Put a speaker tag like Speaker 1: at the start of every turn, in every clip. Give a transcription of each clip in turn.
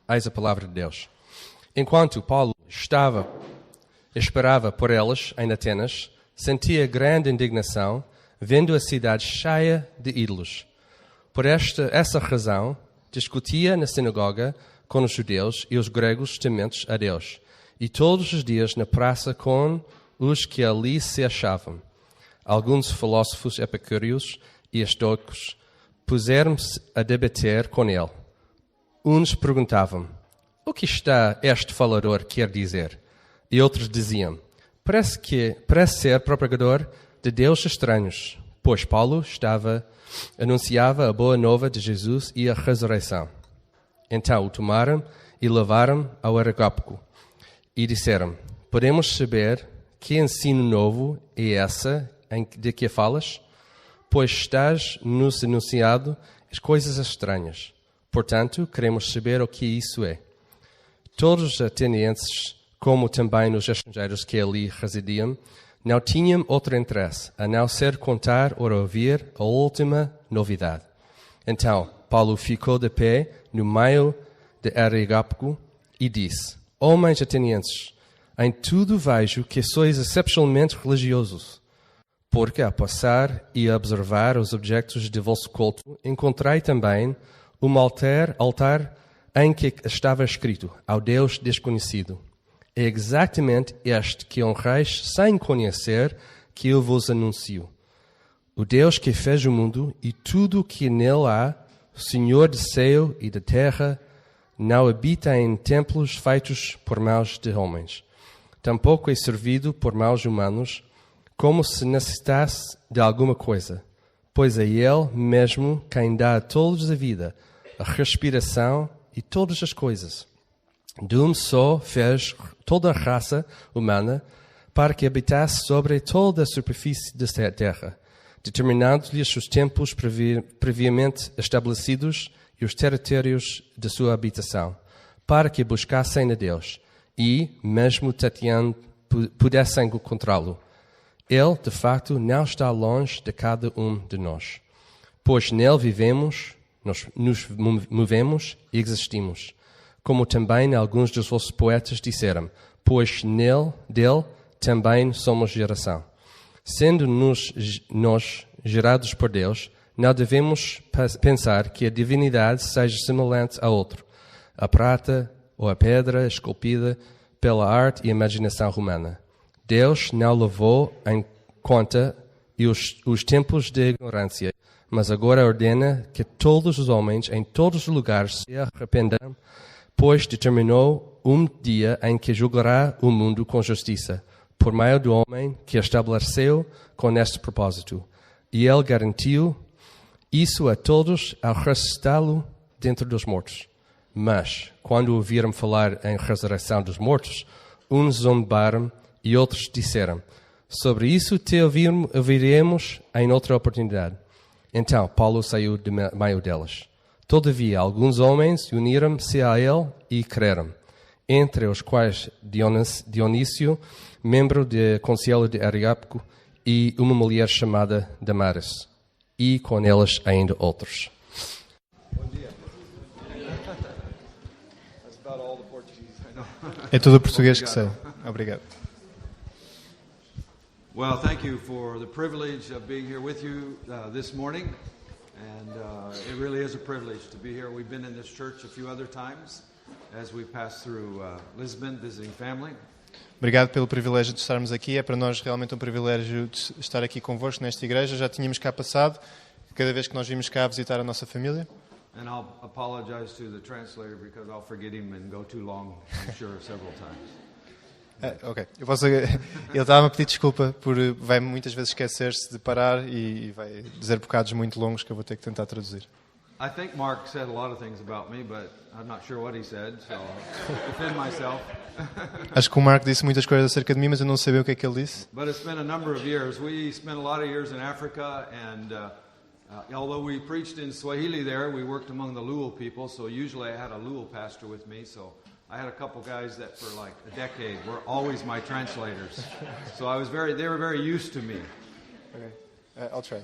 Speaker 1: Eis a palavra de Deus. Enquanto Paulo esperava por elas em Atenas, sentia grande indignação, vendo a cidade cheia de ídolos. Por essa razão, discutia na sinagoga com os judeus e os gregos tementes a Deus, e todos os dias na praça com os que ali se achavam. Alguns filósofos epicúreos e estoicos puseram-se a debater com ele. Uns perguntavam: o que está este falador quer dizer? E outros diziam: parece ser propagador de deuses estranhos, pois Paulo anunciava a boa nova de Jesus e a ressurreição. Então o tomaram e levaram ao Areópago e disseram: podemos saber que ensino novo é essa de que falas? Pois estás-nos anunciado as coisas estranhas. Portanto, queremos saber o que isso é. Todos os atenienses, como também os estrangeiros que ali residiam, não tinham outro interesse, a não ser contar ou ouvir a última novidade. Então, Paulo ficou de pé no meio de Areópago e disse: homens atenienses, em tudo vejo que sois excepcionalmente religiosos, porque a passar e a observar os objetos de vosso culto, encontrei também um altar em que estava escrito: ao Deus desconhecido. É exatamente este que honrais sem conhecer que eu vos anuncio. O Deus que fez o mundo e tudo o que nele há, o Senhor do céu e da terra, não habita em templos feitos por mãos de homens. Tampouco é servido por mãos humanos, como se necessitasse de alguma coisa, pois é Ele mesmo quem dá a todos a vida, a respiração e todas as coisas. De um só fez toda a raça humana para que habitasse sobre toda a superfície da terra, determinando-lhes os tempos previamente estabelecidos e os territórios de sua habitação, para que buscassem a Deus e, mesmo tateando, pudessem encontrá-lo. Ele, de facto, não está longe de cada um de nós, pois nele vivemos, nos movemos e existimos, como também alguns dos vossos poetas disseram, pois dele também somos geração. Sendo nós gerados por Deus, não devemos pensar que a divindade seja semelhante a outro, a prata ou a pedra esculpida pela arte e imaginação humana. Deus não levou em conta os tempos de ignorância, mas agora ordena que todos os homens em todos os lugares se arrependam, pois determinou um dia em que julgará o mundo com justiça, por meio do homem que estabeleceu com este propósito. E ele garantiu isso a todos ao ressuscitá-lo dentre dos mortos. Mas, quando ouviram falar em ressurreição dos mortos, uns zombaram e outros disseram: sobre isso te ouviremos em outra oportunidade. Então Paulo saiu de meio delas. Todavia, alguns homens uniram-se a ele e creram, entre os quais Dionísio, membro do conselho de Areópago, e uma mulher chamada Damaris, e com elas ainda outros.
Speaker 2: Bom dia.
Speaker 3: É tudo o português que sei. Obrigado.
Speaker 2: Well, thank you for the privilege of being here with you this morning. And it really is a privilege to be here. We've been in this church a few other times as we pass through Lisbon visiting family.
Speaker 3: Obrigado pelo privilégio de estarmos aqui. É para nós realmente um privilégio de estar aqui convosco nesta igreja. Já tínhamos cá passado, cada vez que nós vimos cá visitar a nossa família.
Speaker 2: And I'll apologize to the translator because I'll forget him and go too long, I'm sure, several times.
Speaker 3: Ok. Ele estava a pedir desculpa vai muitas vezes esquecer-se de parar e vai dizer bocados muito longos que eu vou ter que tentar traduzir.
Speaker 2: I think Mark said a lot of things about me, but I'm not sure what he said, so I'll defend myself.
Speaker 3: Acho que o Mark disse muitas coisas acerca de mim, mas eu não sabia o que é que ele disse.
Speaker 2: But it's been a number of years. We spent a lot of years in Africa, and although we preached in Swahili there, we worked among the Luo people, so usually I had a Luo pastor with me, so I had a couple guys that for like a decade were always my translators. So they were very used to me.
Speaker 3: Okay. I'll try.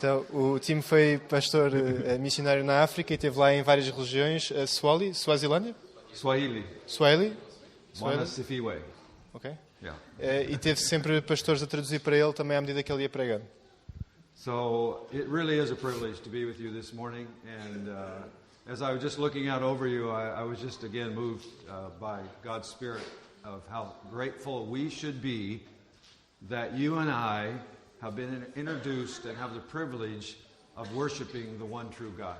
Speaker 3: Então, o Tim foi pastor missionário na África e esteve lá em várias religiões. Swazilândia?
Speaker 2: Swahili.
Speaker 3: Swahili?
Speaker 2: Mwana Sifiwe.
Speaker 3: Ok.
Speaker 2: Yeah.
Speaker 3: E teve sempre pastores a traduzir para ele também à medida que ele ia pregando.
Speaker 2: So it really is a privilege to be with you this morning. And as I was just looking out over you, I was just again moved by God's Spirit of how grateful we should be that you and I have been introduced and have the privilege of worshiping the one true God.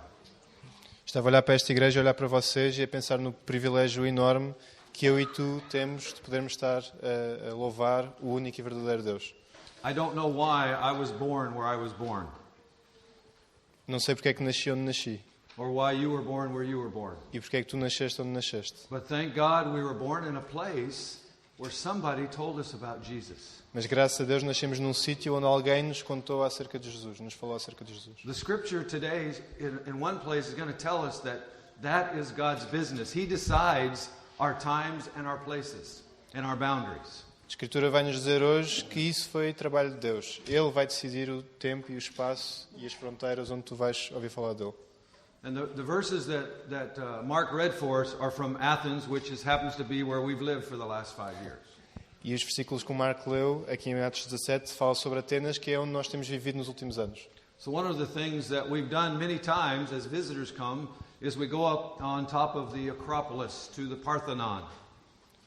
Speaker 3: Estava a olhar para esta igreja, a olhar para vocês e a pensar no privilégio enorme que eu e tu temos de podermos estar a louvar o único e verdadeiro Deus.
Speaker 2: I don't know why I was born where I was born,
Speaker 3: Não sei porque é que nasci onde nasci
Speaker 2: or why you were born where you were born.
Speaker 3: e porque é que tu nasceste onde nasceste.
Speaker 2: But thank God we were born in a place where somebody told us about Jesus.
Speaker 3: Mas graças a Deus nascemos num sítio onde alguém nos contou acerca de Jesus, nos falou acerca de Jesus.
Speaker 2: The scripture today, in one place, is going to tell us that is God's business. He decides our times and our places and our boundaries.
Speaker 3: A Escritura vai nos dizer hoje que isso foi trabalho de Deus. Ele vai decidir o tempo e o espaço e as fronteiras onde tu vais ouvir falar dele.
Speaker 2: And the verses that Mark read for us are from Athens, which happens to be where we've lived for the last 5 years.
Speaker 3: E os versículos que o Marco leu, aqui em Atos 17, fala sobre Atenas, que é onde nós temos vivido nos últimos anos.
Speaker 2: So one of the things that we've done many times as visitors come is we go up on top of the Acropolis to the Parthenon.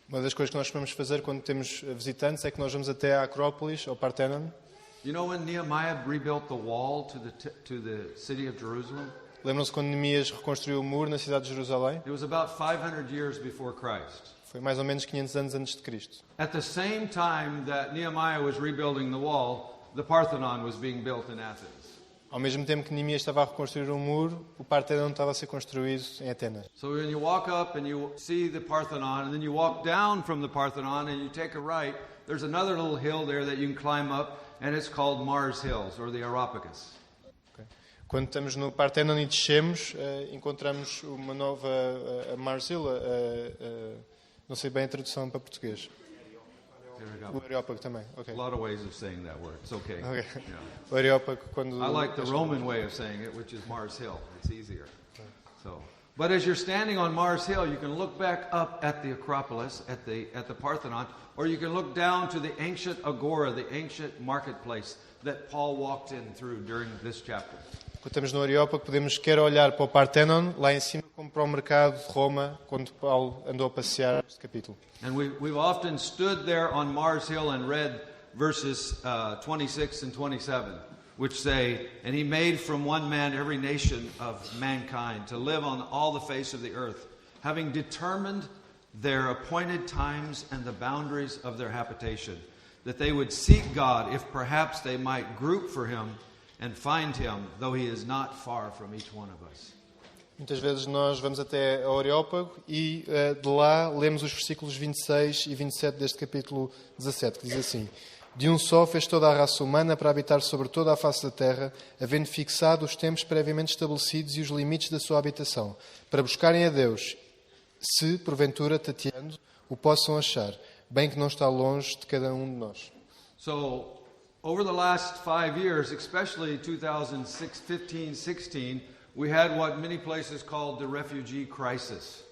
Speaker 3: Uma das coisas que nós vamos fazer quando temos visitantes é que nós vamos até à Acrópolis, ao Parthenon.
Speaker 2: You know when Nehemiah rebuilt the wall to the city of Jerusalem?
Speaker 3: Lembram-se quando Neemias reconstruiu o muro na cidade de Jerusalém?
Speaker 2: It was about 500 years before Christ.
Speaker 3: Foi mais ou menos 500 anos antes de Cristo.
Speaker 2: At the same time that Nehemiah was rebuilding the wall, the Parthenon was being built in Athens.
Speaker 3: Ao mesmo tempo que Neemias estava a reconstruir um muro, o Parthenon estava a ser construído em Atenas.
Speaker 2: So when you walk up and you see the Parthenon, and then you walk down from the Parthenon and you take a right, there's another little hill there that you can climb up, and it's called Mars Hills, or the Areopagus.
Speaker 3: Okay. Quando estamos no Parthenon e descemos, encontramos uma nova a Mars Hill, não sei bem a tradução para português. O Areópago também. Okay.
Speaker 2: A lot of ways of saying that word. It's okay.
Speaker 3: Okay.
Speaker 2: Yeah.
Speaker 3: O Areópago quando
Speaker 2: I like the Roman way of saying it, which is Mars Hill. It's easier. So, but as you're standing on Mars Hill, you can look back up at the Acropolis, at the Parthenon, or you can look down to the ancient agora, the ancient marketplace that Paul walked in through during this chapter.
Speaker 3: Quando estamos no Areópago, podemos quer olhar para o Parthenon, lá em cima, como para o mercado de Roma, quando Paulo andou a passear este capítulo.
Speaker 2: And we've often stood there on Mars Hill and read verses 26 and 27, which say, "And he made from one man every nation of mankind to live on all the face of the earth, having determined their appointed times and the boundaries of their habitation, that they would seek God, if perhaps they might group for him and find him, though he is not far from each one of us."
Speaker 3: Muitas vezes nós vamos até ao Areópago e de lá lemos os versículos 26 e 27 deste capítulo 17, que diz assim: "De um só fez toda a raça humana para habitar sobre toda a face da terra, havendo fixado os tempos previamente estabelecidos e os limites da sua habitação, para buscarem a Deus, se, porventura, tateando, o possam achar, bem que não está longe de cada um de nós."
Speaker 2: So, over the last 5 years, especially 2015-16, we had what many places called the refugee crisis.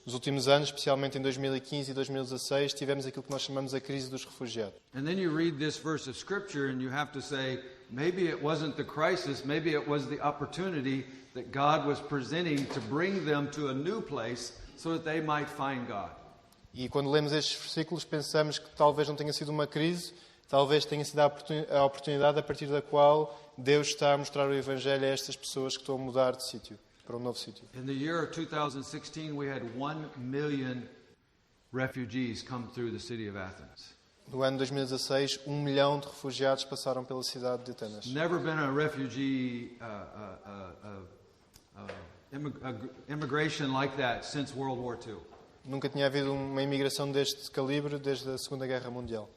Speaker 3: Nos últimos anos, especialmente em 2015 e 2016, tivemos aquilo que nós chamamos a crise dos refugiados.
Speaker 2: And then you read this verse of Scripture and you have to say, maybe it wasn't the crisis, maybe it was the opportunity that God was presenting to bring them to a new place so that they might find God.
Speaker 3: E quando lemos estes versículos, pensamos que talvez não tenha sido uma crise, talvez tenha sido a oportunidade a partir da qual Deus está a mostrar o Evangelho a estas pessoas que estão a mudar de sítio, para um novo sítio.
Speaker 2: In the year of 2016, we had 1 million refugees come through the city of Athens.
Speaker 3: No ano 2016, 1 milhão de refugiados passaram pela cidade de Atenas.
Speaker 2: Never been a refugee immigration like that since World War II.
Speaker 3: Nunca tinha havido uma imigração deste calibre desde a Segunda Guerra Mundial.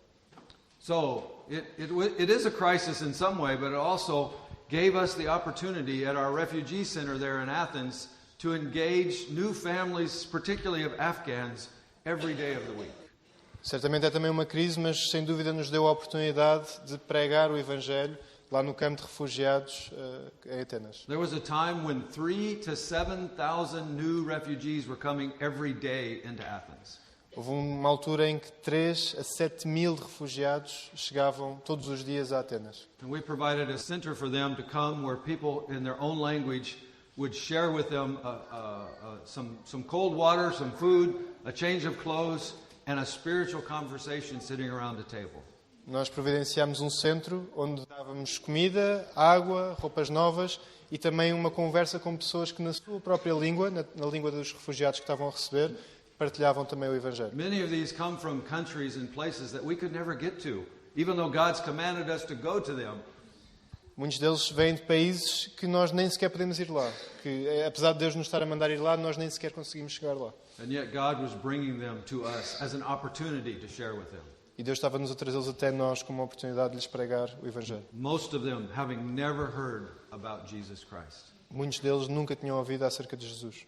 Speaker 2: So it is a crisis in some way, but it also gave us the opportunity at our refugee center there in Athens to engage new families, particularly of Afghans, every day of the week.
Speaker 3: Certamente é também uma crise, mas sem dúvida nos deu a oportunidade de pregar o Evangelho lá no campo de refugiados em Atenas.
Speaker 2: There was a time when 3,000 to 7,000 new refugees were coming every day into Athens.
Speaker 3: Houve uma altura em que 3 a 7 mil refugiados chegavam todos os dias a Atenas.
Speaker 2: And we provided a center for them to come where people in their own language would share with them some cold water, some food, a change of clothes, and a spiritual conversation sitting around the table.
Speaker 3: Nós providenciámos um centro onde dávamos comida, água, roupas novas e também uma conversa com pessoas que na sua própria língua, na língua dos refugiados que estavam a receber, partilhavam também o Evangelho.
Speaker 2: Many of these come from countries and places that we could never get to, even though God's commanded us to go to them.
Speaker 3: Muitos deles vêm de países que nós nem sequer podemos ir lá. Que, apesar de Deus nos estar a mandar ir lá, nós nem sequer conseguimos chegar lá.
Speaker 2: And yet God was bringing them to us as an opportunity to share with them.
Speaker 3: E Deus estava-nos a trazê-los até nós como uma oportunidade de lhes pregar o Evangelho.
Speaker 2: Most of them having never heard about Jesus Christ.
Speaker 3: Muitos deles nunca tinham ouvido acerca de Jesus.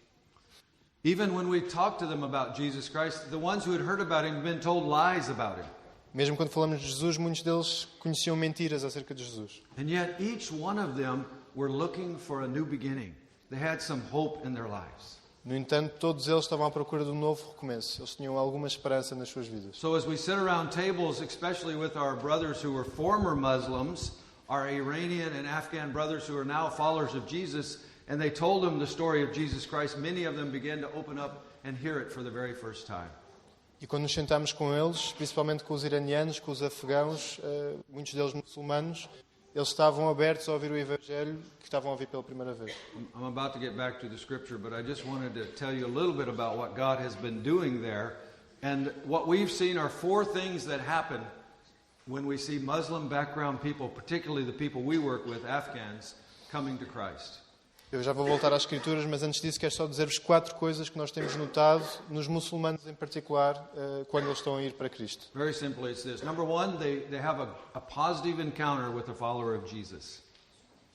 Speaker 2: Even when we talked to them about Jesus Christ, the ones who had heard about him had been told lies about him.
Speaker 3: Mesmo quando falamos de Jesus, muitos deles conheciam mentiras acerca de Jesus.
Speaker 2: And yet each one of them were looking for a new beginning. They had some hope in their lives.
Speaker 3: No entanto, todos eles estavam à procura de um novo recomeço. Eles tinham alguma esperança nas suas vidas.
Speaker 2: So as we sit around tables, especially with our brothers who were former Muslims, our Iranian and Afghan brothers who are now followers of Jesus, and they told them the story of Jesus Christ, many of them began to open up and hear it for the very first time.
Speaker 3: E quando nos sentámos com eles, principalmente com os iranianos, com os afegãos, muitos deles muçulmanos, eles estavam abertos a ouvir o Evangelho que estavam a ouvir pela primeira vez.
Speaker 2: I'm about to get back to the scripture, but I just wanted to tell you a little bit about what God has been doing there. And what we've seen are 4 things that happen when we see Muslim background people, particularly the people we work with, Afghans, coming to Christ.
Speaker 3: Eu já vou voltar às Escrituras, mas antes disso quero só dizer-vos 4 coisas que nós temos notado, nos muçulmanos em particular, quando eles estão a ir para Cristo.
Speaker 2: Very simply, it's this. Number 1, they have a positive encounter with a follower of Jesus.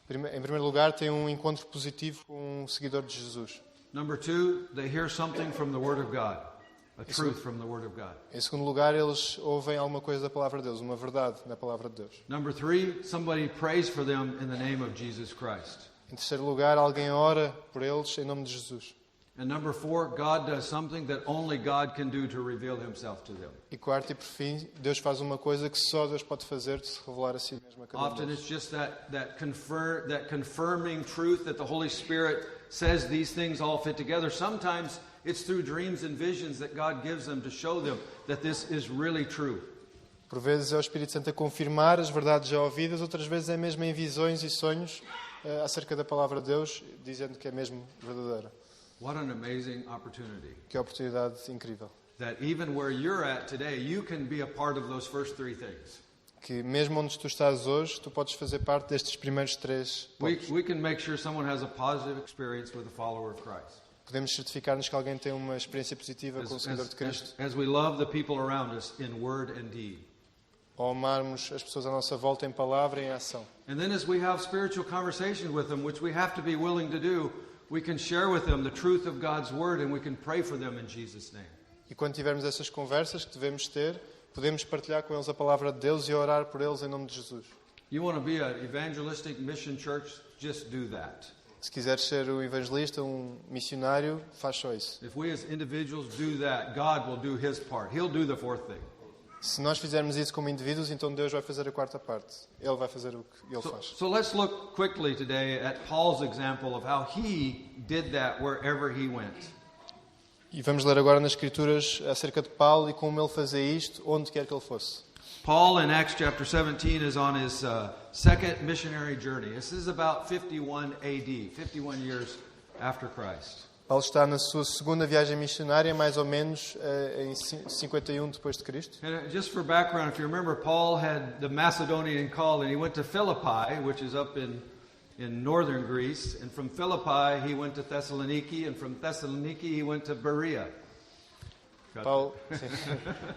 Speaker 3: Em primeiro lugar, têm um encontro positivo com um seguidor de Jesus.
Speaker 2: Number 2, they hear something from the Word of God, a truth from the Word of God.
Speaker 3: Em segundo lugar, eles ouvem alguma coisa da Palavra de Deus, uma verdade na Palavra de Deus.
Speaker 2: Number 3, somebody prays for them in the name of Jesus Christ.
Speaker 3: Em terceiro lugar, alguém ora por eles em nome de Jesus.
Speaker 2: And number 4, God does something that only God can do to reveal himself to them.
Speaker 3: E quarto e por fim, Deus faz uma coisa que só Deus pode fazer de se revelar a si mesmo a cada um
Speaker 2: Often
Speaker 3: deles.
Speaker 2: it's just that confirming truth that the Holy Spirit says these things all fit together. Sometimes it's through dreams and visions that God gives them to show them that this is really true.
Speaker 3: Por vezes é o Espírito Santo a confirmar as verdades já ouvidas, outras vezes é mesmo em visões e sonhos acerca da Palavra de Deus, dizendo que é mesmo verdadeira.
Speaker 2: What an amazing opportunity.
Speaker 3: Que oportunidade incrível.
Speaker 2: That even where you're at today, you can be a part of those first 3 things.
Speaker 3: Que mesmo onde tu estás hoje, tu podes fazer parte destes primeiros 3 pontos.
Speaker 2: We can make sure someone has a positive experience with a follower of Christ.
Speaker 3: Podemos certificar-nos que alguém tem uma experiência positiva com o seguidor de Cristo.
Speaker 2: As we love the people around us in word and deed.
Speaker 3: Ou amarmos as pessoas à nossa volta em palavra e em ação.
Speaker 2: And then as we have spiritual conversations with them, which we have to be willing to do, we can share with them the truth of God's word and we can pray for them in Jesus' name.
Speaker 3: E quando tivermos essas conversas que devemos ter, podemos partilhar com eles a palavra de Deus e orar por eles em nome de Jesus.
Speaker 2: You want to be an evangelistic mission church? Just do that.
Speaker 3: Se quiseres ser um evangelista, um missionário, faz só isso.
Speaker 2: If we as individuals do that, God will do his part. He'll do the 4th thing.
Speaker 3: Se nós fizermos isso como indivíduos, então Deus vai fazer a quarta parte. Ele vai fazer o que Ele faz.
Speaker 2: So let's look quickly today at Paul's example of how he did that wherever he went.
Speaker 3: E vamos ler agora nas Escrituras acerca de Paulo e como ele fazia isto, onde quer que ele fosse.
Speaker 2: Paul in Acts chapter 17 is on his second missionary journey. This is about 51 AD, 51 years after Christ.
Speaker 3: Paulo está na sua segunda viagem missionária, mais ou menos em 51 depois de Cristo.
Speaker 2: And just for background, if you remember, Paul had the Macedonian call, and he went to Philippi, which is up in northern Greece. And from Philippi, he went to Thessaloniki, and from Thessaloniki, he went to Berea.
Speaker 3: Paulo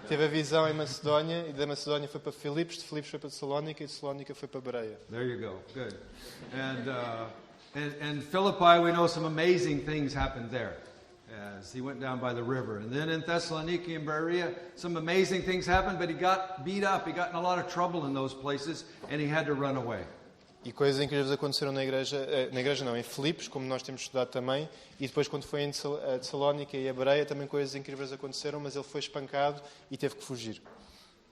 Speaker 3: teve a visão em Macedónia, e da Macedónia foi para Filipos, de Filipos foi para Tessalónica, e de Tessalónica foi para Bereia.
Speaker 2: There you go. Good. And Philippi, we know some amazing things happened there as he went down by the river. And then in Thessaloniki and Berea, some amazing things happened, but he got beat up. He got in a lot of trouble in those places, and he had to run away.
Speaker 3: E coisas incríveis aconteceram na igreja não, em Filipos, como nós temos estudado também, e depois quando foi em Tessalónica e a Bereia também coisas incríveis aconteceram, mas ele foi espancado e teve que fugir.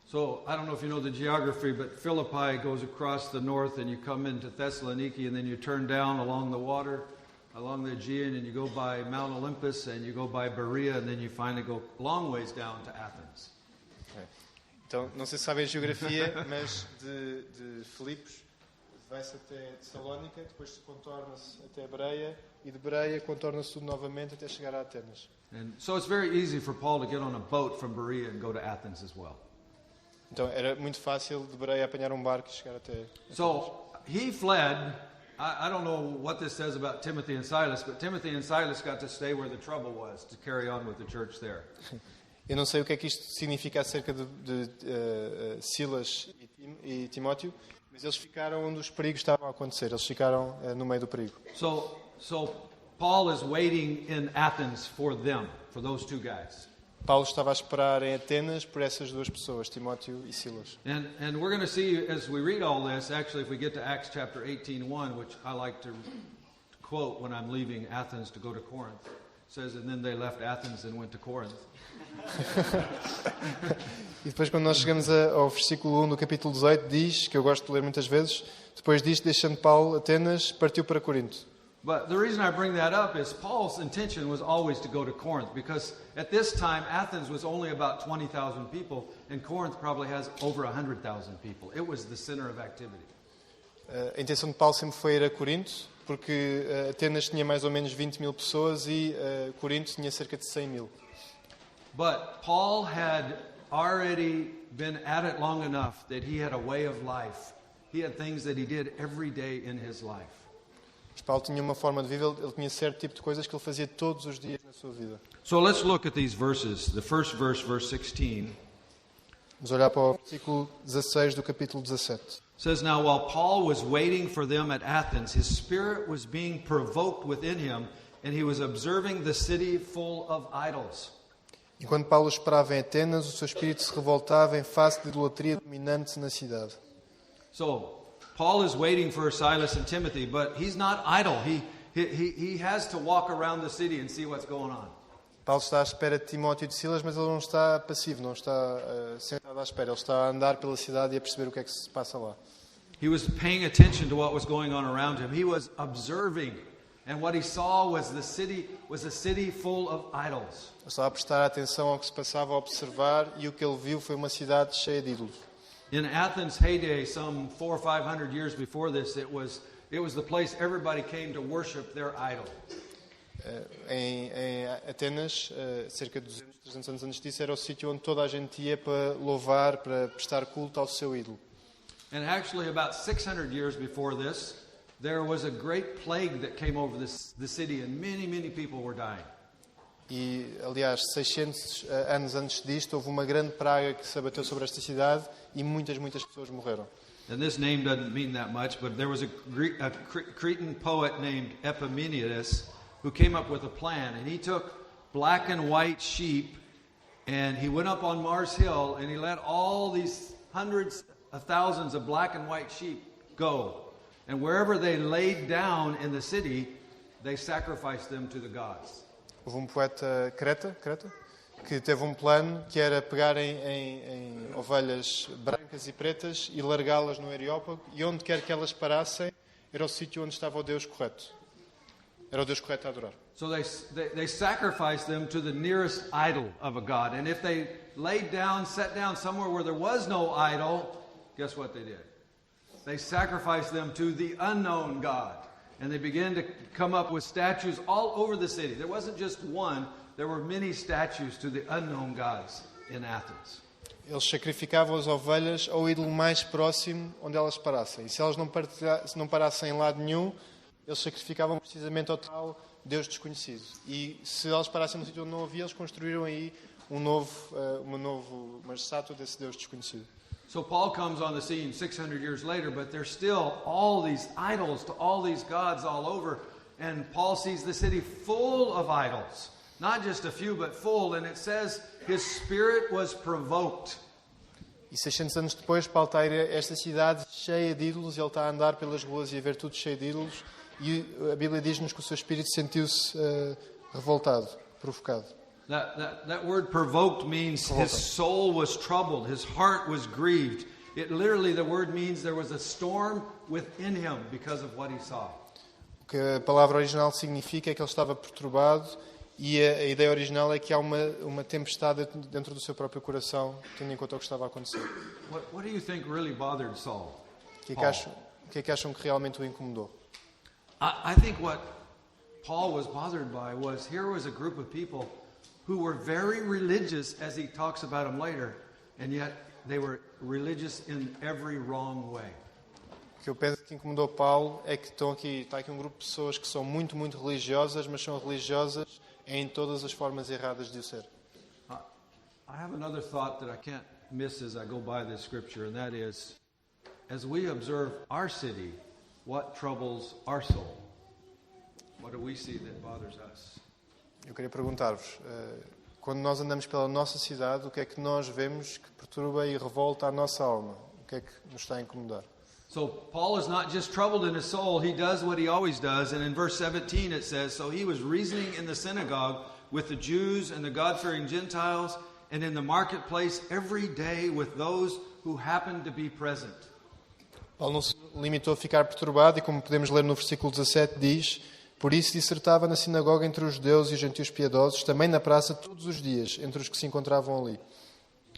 Speaker 2: So, I don't know if you know the geography, but Philippi goes across the north and you come into Thessaloniki and then you turn down along the water, along the Aegean, and you go by Mount Olympus and you go by Berea and then you finally go a long ways down to Athens.
Speaker 3: Então, não sei se sabem a geografia, mas de Filipos vai-se até Tessalónica, depois contorna-se até Bereia e de Bereia contorna-se tudo novamente até chegar a Atenas.
Speaker 2: And so it's very easy for Paul to get on a boat from Berea and go to Athens as well.
Speaker 3: Então era muito fácil de Bereia apanhar um barco e chegar até Atenas.
Speaker 2: So he fled. I don't know what this says about Timothy and Silas, but Timothy and Silas got to stay where the trouble was to carry on with the church there.
Speaker 3: Eu não sei o que é que isto significa acerca de Silas e Timóteo, mas eles ficaram onde os perigos estavam a acontecer. Eles ficaram no meio do perigo.
Speaker 2: So Paul is waiting in Athens for them, for those two guys.
Speaker 3: Paulo estava a esperar em Atenas por essas duas pessoas, Timóteo e Silas.
Speaker 2: And we're going to see as we read all this, actually if we get to Acts chapter 18:1, which I like to quote when I'm leaving Athens to go to Corinth, it says, and then they left Athens and went to Corinth.
Speaker 3: E depois quando nós chegamos ao versículo 1 do capítulo 18, diz, que eu gosto de ler muitas vezes, depois disto, deixando Paulo Atenas, partiu para Corinto.
Speaker 2: But the reason I bring that up is Paul's intention was always to go to Corinth because at this time Athens was only about 20,000 people and Corinth probably has over 100,000 people. It was the center of activity.
Speaker 3: A intenção de Paulo sempre foi ir a Corinto, porque Atenas tinha mais ou menos 20 mil pessoas e Corinto tinha cerca de 100 mil.
Speaker 2: But Paul had already been at it long enough that he had a way of life. He had things that he did every day in his life.
Speaker 3: Mas Paulo tinha uma forma de viver, ele tinha certo tipo de coisas que ele fazia todos os dias na sua vida.
Speaker 2: So let's look at these verses. The first verse, verse 16.
Speaker 3: Vamos olhar para o versículo 16 do capítulo 17.
Speaker 2: Says, now while Paul was waiting for them at Athens, his spirit was being provoked within him, and he was observing the city full of idols.
Speaker 3: Enquanto Paulo esperava em Atenas, o seu espírito se revoltava em face da idolatria dominante na cidade.
Speaker 2: So, Paul is waiting for Silas and Timothy, but he's not idle. He has to walk around the city and see what's going on.
Speaker 3: Paulo está à espera de Timóteo e de Silas, mas ele não está passivo, não está sentado à espera. Ele está a andar pela cidade e a perceber o que é que se passa lá.
Speaker 2: He was paying attention to what was going on around him. He was observing, and what he saw was a city full of idols.
Speaker 3: Ele estava a prestar atenção ao que se passava, a observar, e o que ele viu foi uma cidade cheia de ídolos.
Speaker 2: In Athens' heyday, some 400 or 500 years before this, it was the place everybody came to worship their idol.
Speaker 3: Em Atenas, cerca de 200, 300 anos antes disso, era o sítio onde toda a gente ia para louvar, para prestar culto ao seu ídolo.
Speaker 2: And actually, about 600 years before this, there was a great plague that came over the city, and many people were dying.
Speaker 3: E, aliás, 600 anos antes disto, houve uma grande praga que se abateu sobre esta cidade e muitas pessoas morreram.
Speaker 2: And this name doesn't mean that much, but there was a Cretan poet named Epimenides who came up with a plan. And he took black and white sheep, and he went up on Mars Hill, and he let all these hundreds of thousands of black and white sheep go. And wherever they laid down in the city, they sacrificed them to the gods.
Speaker 3: Houve poeta, Creta, que teve plano que era pegar em ovelhas brancas e pretas e largá-las no Areópago, e onde quer que elas parassem, era o sítio onde estava o Deus correto. Era o Deus correto a adorar.
Speaker 2: So they sacrificed them to the nearest idol of a god. And if they sat down somewhere where there was no idol, guess what they did? They sacrificed them to the unknown God. And they began to come up with statues all over the city. There wasn't just one, there were many statues to the unknown gods in Athens.
Speaker 3: Eles sacrificavam as ovelhas ao ídolo mais próximo onde elas parassem. E se elas não parassem em lado nenhum, eles sacrificavam precisamente ao tal Deus desconhecido. E se elas parassem no sítio onde não havia, eles construíram aí uma estátua desse Deus desconhecido.
Speaker 2: So Paul comes on the scene 600 years later, but there's still all these idols to all these gods all over. And Paul sees the city full of idols. Not just a few, but full. And it says his spirit was provoked.
Speaker 3: E 600 anos depois, Paulo está a ir a esta cidade cheia de ídolos, ele está a andar pelas ruas e a ver tudo cheio de ídolos, e a Bíblia diz-nos que o seu espírito sentiu-se revoltado, provocado.
Speaker 2: That word provoked means his soul was troubled, his heart was grieved. It literally, the word means there was a storm within him because of what he saw.
Speaker 3: O que a palavra original significa é que ele estava perturbado, e a ideia original é que há uma tempestade dentro do seu próprio coração, tendo em conta o que estava a acontecer.
Speaker 2: What do you think really bothered Saul?
Speaker 3: O que é que acham que realmente o incomodou?
Speaker 2: I think what Paul was bothered by was here was a group of people who were very religious, as he talks about them later, and yet they were religious in every wrong way.
Speaker 3: O que eu penso que incomodou Paulo é que está aqui um grupo de pessoas que são muito, muito religiosas, mas são religiosas em todas as formas erradas de o ser.
Speaker 2: I have another thought that I can't miss as I go by this scripture, and that is, as we observe our city, what troubles our soul? What do we see that bothers us?
Speaker 3: Eu queria perguntar-vos, quando nós andamos pela nossa cidade, o que é que nós vemos que perturba e revolta a nossa alma? O que é que nos está a incomodar?
Speaker 2: So Paul is not just troubled in his soul, he does what he always does. And in verse 17 it says, so he was reasoning in the synagogue with the Jews and the God-fearing Gentiles, and in the marketplace every day with those who happened to be present.
Speaker 3: Paulo não se limitou a ficar perturbado, e como podemos ler no versículo 17 diz, por isso dissertava na sinagoga entre os judeus e os gentios piedosos, também na praça todos os dias, entre os que se encontravam ali.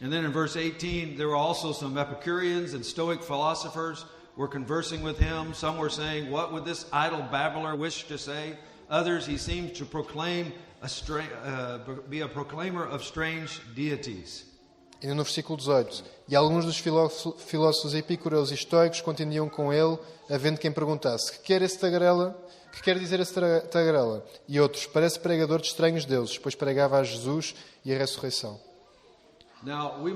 Speaker 2: And then in verse 18 there were also some Epicureans and Stoic philosophers were conversing with him. Some were saying, what would this idle babbler wish to say? Others, he seems to be a proclaimer of strange deities.
Speaker 3: Ainda no versículo 18, e alguns dos filósofos epicureus e estoicos contendiam com ele, havendo quem perguntasse, que quer dizer esse tagarela? E outros, parece pregador de estranhos deuses, pois pregava a Jesus e a ressurreição.
Speaker 2: Now, we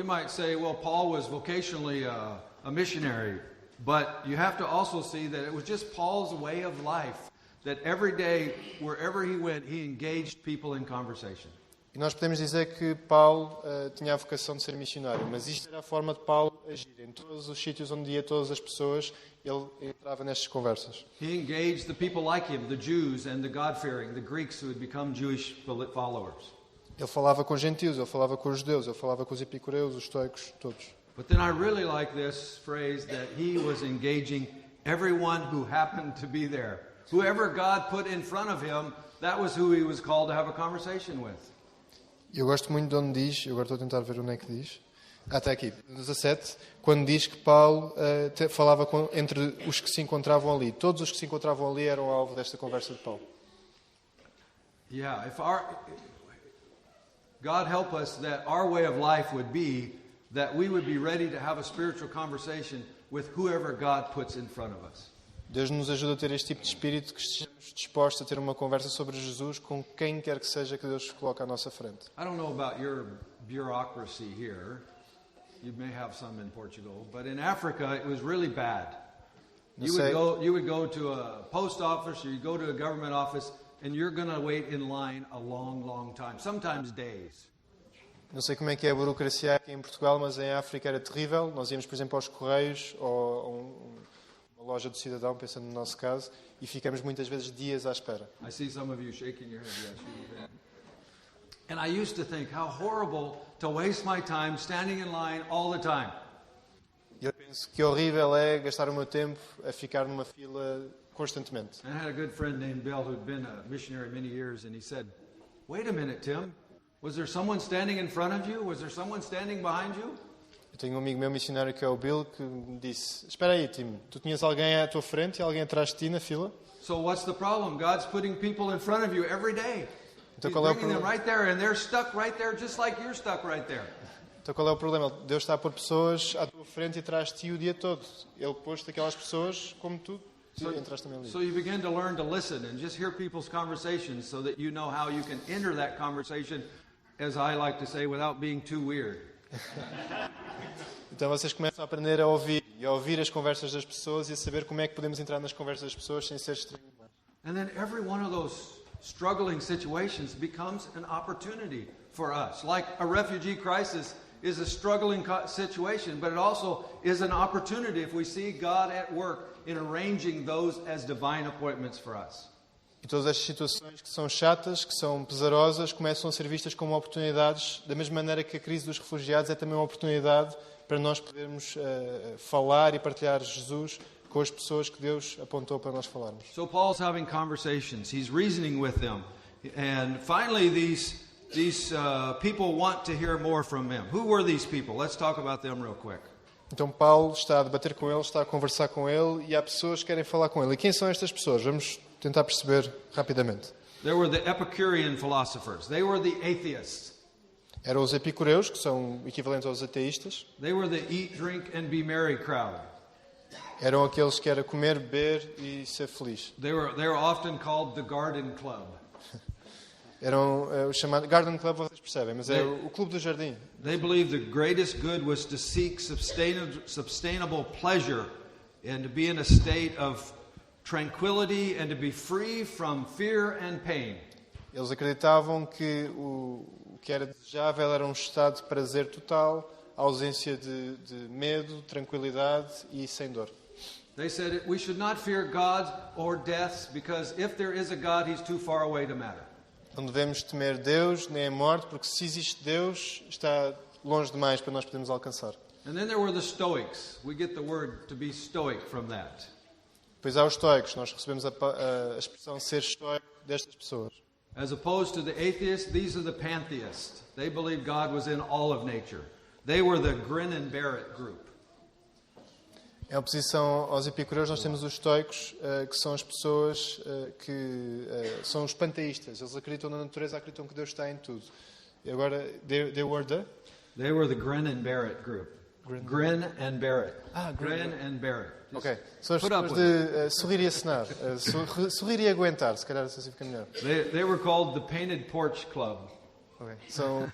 Speaker 2: might say, well, Paul was vocationally a missionary, but you have to also see that it was just Paul's way of life, that every day, wherever he went, he engaged people in conversation.
Speaker 3: E nós podemos dizer que Paulo tinha a vocação de ser missionário, mas isto era a forma de Paulo agir. Em todos os sítios onde ia todas as pessoas, ele entrava nestas conversas.
Speaker 2: He engaged the people like him, the Jews and the God-fearing, the Greeks who had become Jewish followers.
Speaker 3: Ele falava com os gentios, ele falava com os judeus, ele falava com os epicureus, os estoicos, todos.
Speaker 2: But then I really like this phrase that he was engaging everyone who happened to be there. Whoever God put in front of him, that was who he was called to have a conversation with.
Speaker 3: Eu gosto muito de onde diz, eu agora estou a tentar ver onde é que diz. Está aqui, 17, quando diz que Paulo falava entre os que se encontravam ali. Todos os que se encontravam ali eram alvo desta conversa de Paulo.
Speaker 2: Yeah, God help us that our way of life would be that we would be ready to have a spiritual conversation with whoever God puts in front of us.
Speaker 3: Deus nos ajuda a ter este tipo de espírito, que estejamos dispostos a ter uma conversa sobre Jesus com quem quer que seja que Deus coloque à nossa frente.
Speaker 2: I don't know about your bureaucracy here. You may have some in Portugal, but in Africa it was really bad. You would go to a post office or you go to a government office and you're going to wait in line a long, long time, sometimes days.
Speaker 3: Não sei como é que é a burocracia aqui em Portugal, mas em África era terrível. Nós íamos, por exemplo, aos Correios ou uma loja do cidadão, pensando no nosso caso, e ficamos muitas vezes dias à espera.
Speaker 2: I see some of you shaking your head. Yes, you did. And I used to think how horrible to waste my time standing in line all the time.
Speaker 3: Eu penso que horrível é gastar o meu tempo a ficar numa fila constantemente.
Speaker 2: I had a good friend named Bill who'd been a missionary many years, and he said, "Wait a minute, Tim. Was there someone standing in front of you? Was there someone standing behind you?"
Speaker 3: Eu tenho um amigo meu missionário que é o Bill, que me disse, espera aí, Tim, tu tinhas alguém à tua frente e alguém atrás de ti na fila?
Speaker 2: So what's the problem? God's putting people in front of you every day.
Speaker 3: Então
Speaker 2: He's
Speaker 3: qual é o
Speaker 2: bringing them
Speaker 3: problema?
Speaker 2: right there, and they're stuck right there just like you're stuck right there.
Speaker 3: Então qual é o problema? Deus está a pôr pessoas à tua frente e atrás de ti o dia todo. Ele pôs-te aquelas pessoas como tu entraste também ali.
Speaker 2: So you begin to learn to listen and just hear people's conversations so that you know how you can enter that conversation, as I like to say, without being too weird.
Speaker 3: Então vocês começam a aprender a ouvir e a ouvir as conversas das pessoas e a saber como é que podemos entrar nas conversas das pessoas sem ser estranho.
Speaker 2: And then every one of those struggling situations becomes an opportunity for us. Like a refugee crisis is a struggling situation, but it also is an opportunity if we see God at work in arranging those as divine appointments for us.
Speaker 3: E todas estas situações que são chatas, que são pesarosas, começam a ser vistas como oportunidades, da mesma maneira que a crise dos refugiados é também uma oportunidade para nós podermos falar e partilhar Jesus com as pessoas que Deus apontou para nós falarmos.
Speaker 2: So Paul's having conversations. He's reasoning with them. And finally, these people want to hear more from him. Who were these people? Let's talk about them real quick.
Speaker 3: Então Paulo está a debater com ele, está a conversar com ele e há pessoas que querem falar com ele. E quem são estas pessoas? Vamos tentar perceber rapidamente.
Speaker 2: There were the Epicurean philosophers. They were the atheists.
Speaker 3: Eram os epicureus, que são equivalentes aos ateístas.
Speaker 2: They were the eat, drink, and be merry crowd.
Speaker 3: Eram aqueles que era comer, beber e ser feliz.
Speaker 2: They were often called the Garden Club.
Speaker 3: Eram o chamado Garden Club, vocês percebem, mas é o clube do jardim.
Speaker 2: They believed the greatest good was to seek sustainable pleasure and to be in a state of tranquility and to be free from fear and pain.
Speaker 3: Eles acreditavam que o que era desejável era um estado de prazer total, ausência de medo, tranquilidade e sem dor.
Speaker 2: They said we should not fear God or death because if there is a God, he's too far away to matter.
Speaker 3: Não devemos temer Deus nem a morte, porque se existe Deus, está longe demais para nós podermos alcançar.
Speaker 2: And then there were the Stoics. We get the word to be stoic from that.
Speaker 3: Depois há os estoicos, nós recebemos a expressão ser estoico destas pessoas.
Speaker 2: As opposed to the atheists, these are the pantheists. They believed God was in all of nature. They were the grin and bear it group.
Speaker 3: Em oposição aos epicureus, nós temos os estoicos, que são as pessoas que são os panteístas. Eles acreditam na natureza, acreditam que Deus está em tudo. E agora, they were
Speaker 2: the grin and bear it group. Grin and bear it. Grin and bear it.
Speaker 3: Ok. São as pessoas de sorrir e acenar. Sorrir e aguentar, se calhar assim fica melhor.
Speaker 2: They were called the Painted Porch Club.
Speaker 3: Okay. São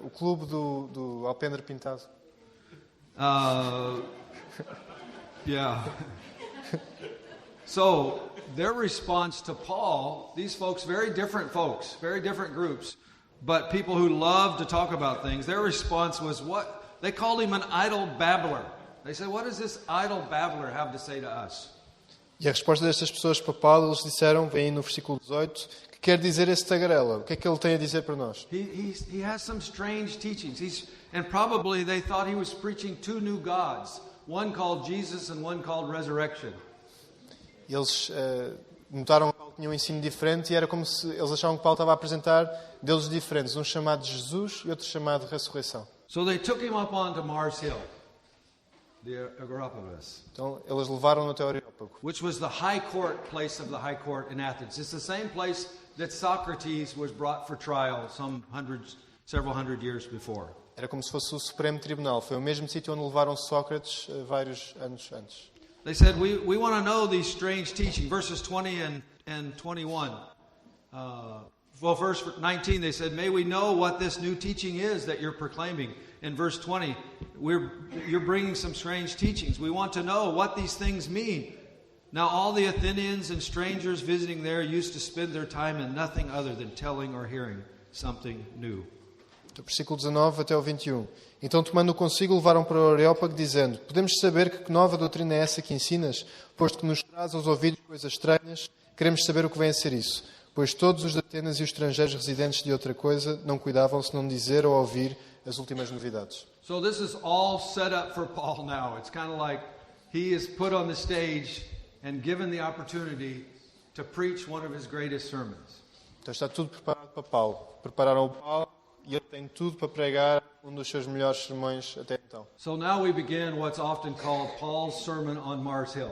Speaker 3: o clube do alpendre pintado.
Speaker 2: Yeah. So, their response to Paul, these folks, very different groups, but people who love to talk about things, their response was what? They called him an idle babbler. They said, what does this idle babbler have to say to us?
Speaker 3: E a resposta destas pessoas para Paulo, eles disseram, vem aí no versículo 18, que quer dizer esse tagarela. O que é que ele tem a dizer para nós?
Speaker 2: He has some strange teachings. And probably they thought he was preaching two new gods, one called Jesus and one called resurrection.
Speaker 3: Eles notaram que Paulo tinha um ensino diferente e era como se eles achavam que Paulo estava a apresentar deuses diferentes, um chamado Jesus e outro chamado ressurreição.
Speaker 2: So they took him up onto Mars Hill, the Areopagus.
Speaker 3: Então eles levaram-no até o Areópago,
Speaker 2: Which was the high court place of the high court in Athens. It's the same place that Socrates was brought for trial several hundred years before.
Speaker 3: Era como se fosse o Supremo Tribunal. Foi o mesmo sítio onde levaram Sócrates vários anos antes.
Speaker 2: They said, we want to know these strange teachings. Verses 20 and 21. Verse 19, they said, may we know what this new teaching is that you're proclaiming. In verse 20, you're bringing some strange teachings. We want to know what these things mean. Now all the Athenians and strangers visiting there used to spend their time in nothing other than telling or hearing something new.
Speaker 3: Do versículo 19 até o 21. Então, tomando-o consigo, levaram para o Areópago, dizendo, podemos saber que nova doutrina é essa que ensinas, posto que nos traz aos ouvidos coisas estranhas, queremos saber o que vem a ser isso. Pois todos os de Atenas e os estrangeiros residentes de outra coisa não cuidavam senão dizer ou ouvir as últimas novidades.
Speaker 2: So this is all set up for Paul now. It's kind of like he is put on the stage and given the opportunity to preach one of his greatest sermons.
Speaker 3: Então está tudo preparado para Paulo. Prepararam o Paulo e ele tem tudo para pregar um dos seus melhores sermões até então.
Speaker 2: So now we begin what's often called Paul's Sermon on Mars Hill.